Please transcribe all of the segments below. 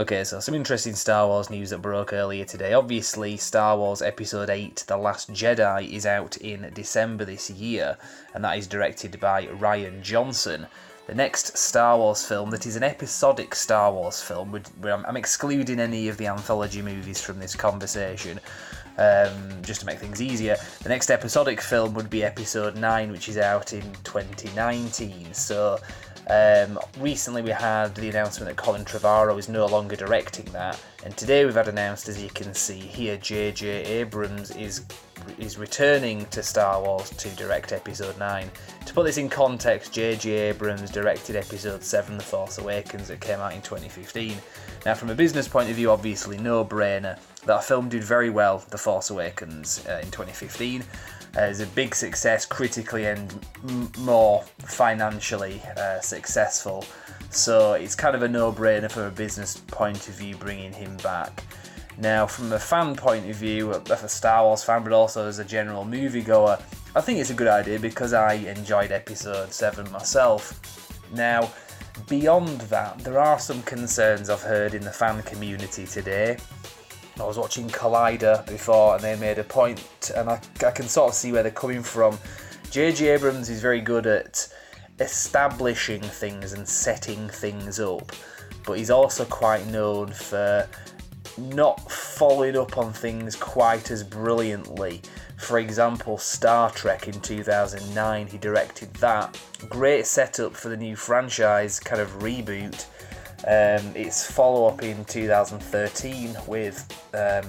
Okay, so some interesting Star Wars news that broke earlier today. Obviously, Star Wars Episode 8, The Last Jedi, is out in December this year, and that is directed by Rian Johnson. The next Star Wars film that is an episodic Star Wars film, I'm excluding any of the anthology movies from this conversation, just to make things easier. The next episodic film would be Episode 9, which is out in 2019, so... recently we had the announcement that Colin Trevorrow is no longer directing that, and today we've had announced, as you can see here, J Abrams is returning to Star Wars to direct Episode 9. To put this in context, J Abrams directed Episode 7, The Force Awakens, that came out in 2015. Now, from a business point of view, obviously no-brainer. That film did very well, The Force Awakens, in 2015. It was a big success critically and more financially successful. So it's kind of a no-brainer from a business point of view bringing him back. Now, from a fan point of view, as a Star Wars fan, but also as a general moviegoer, I think it's a good idea because I enjoyed Episode 7 myself. Now, beyond that, there are some concerns I've heard in the fan community today. I was watching Collider before and they made a point, and I can sort of see where they're coming from. J Abrams is very good at establishing things and setting things up, but he's also quite known for not following up on things quite as brilliantly. For example, Star Trek in 2009, he directed that. Great setup for the new franchise kind of reboot. Its follow-up in 2013 with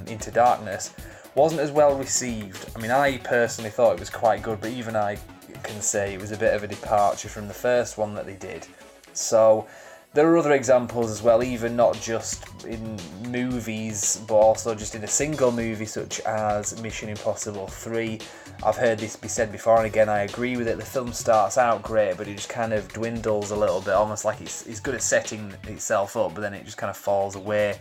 Into Darkness wasn't as well received. I mean, I personally thought it was quite good, but even I can say it was a bit of a departure from the first one that they did. So there are other examples as well, even not just in movies, but also just in a single movie such as Mission Impossible 3. I've heard this be said before, and again I agree with it. The film starts out great, but it just kind of dwindles a little bit, almost like it's good at setting itself up, but then it just kind of falls away.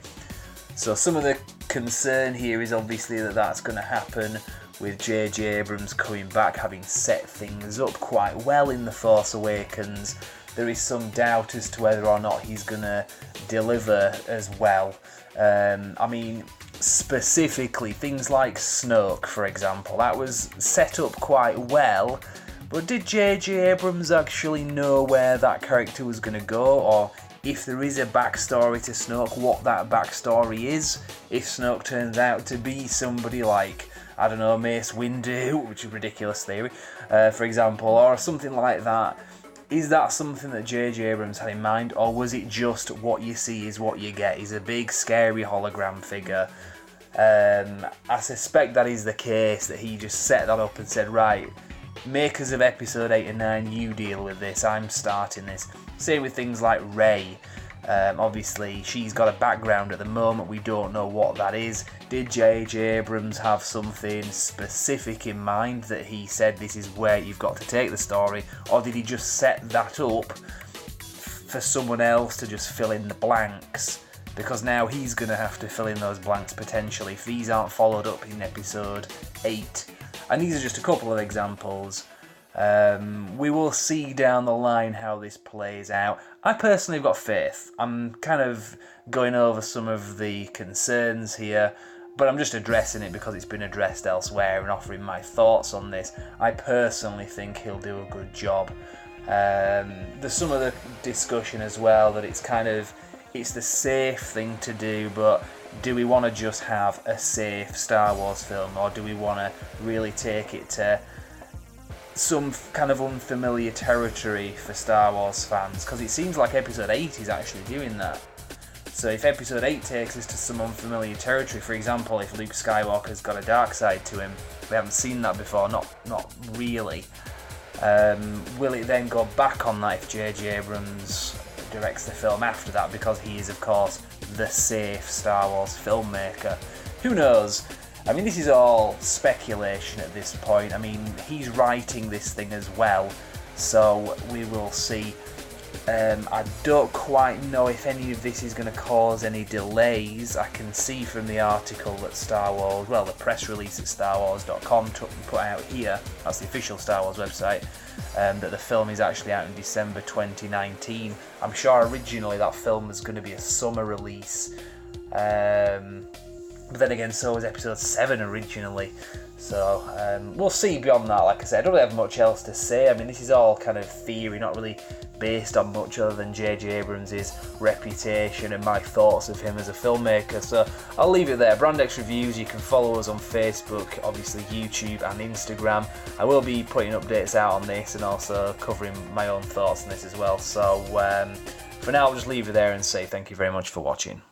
So some of the concern here is obviously that that's going to happen with J Abrams coming back, having set things up quite well in The Force Awakens. There is some doubt as to whether or not he's going to deliver as well. I mean, specifically, things like Snoke, for example, that was set up quite well, but did J Abrams actually know where that character was going to go, or if there is a backstory to Snoke, what that backstory is? If Snoke turns out to be somebody like, I don't know, Mace Windu, which is a ridiculous theory, for example, or something like that. Is that something that J Abrams had in mind, or was it just what you see is what you get? He's a big, scary hologram figure. I suspect that is the case, that he just set that up and said, right, makers of Episode 8 and 9, you deal with this, I'm starting this. Same with things like Rey. Obviously, she's got a background at the moment, we don't know what that is. Did J Abrams have something specific in mind that he said this is where you've got to take the story, or did he just set that up for someone else to just fill in the blanks? Because now he's going to have to fill in those blanks potentially if these aren't followed up in Episode 8. And these are just a couple of examples. We will see down the line how this plays out. I personally have got faith. I'm kind of going over some of the concerns here, but I'm just addressing it because it's been addressed elsewhere and offering my thoughts on this. I personally think he'll do a good job. There's some of the discussion as well that it's the safe thing to do, but do we want to just have a safe Star Wars film, or do we want to really take it to some kind of unfamiliar territory for Star Wars fans? Because it seems like Episode 8 is actually doing that. So if Episode 8 takes us to some unfamiliar territory, for example, if Luke Skywalker's got a dark side to him, we haven't seen that before, not really. Will it then go back on that if J Abrams directs the film after that, because he is, of course, the safe Star Wars filmmaker? Who knows? I mean, this is all speculation at this point. I mean, he's writing this thing as well, so we will see. I don't quite know if any of this is going to cause any delays. I can see from the article that Star Wars, well, the press release at StarWars.com put out here, that's the official Star Wars website, that the film is actually out in December 2019. I'm sure originally that film was going to be a summer release, but then again, so was Episode 7 originally. So we'll see beyond that. Like I said, I don't really have much else to say. I mean, this is all kind of theory, not really based on much other than J Abrams' reputation and my thoughts of him as a filmmaker. So I'll leave it there. Brandex Reviews, you can follow us on Facebook, obviously YouTube and Instagram. I will be putting updates out on this and also covering my own thoughts on this as well. So for now, I'll just leave it there and say thank you very much for watching.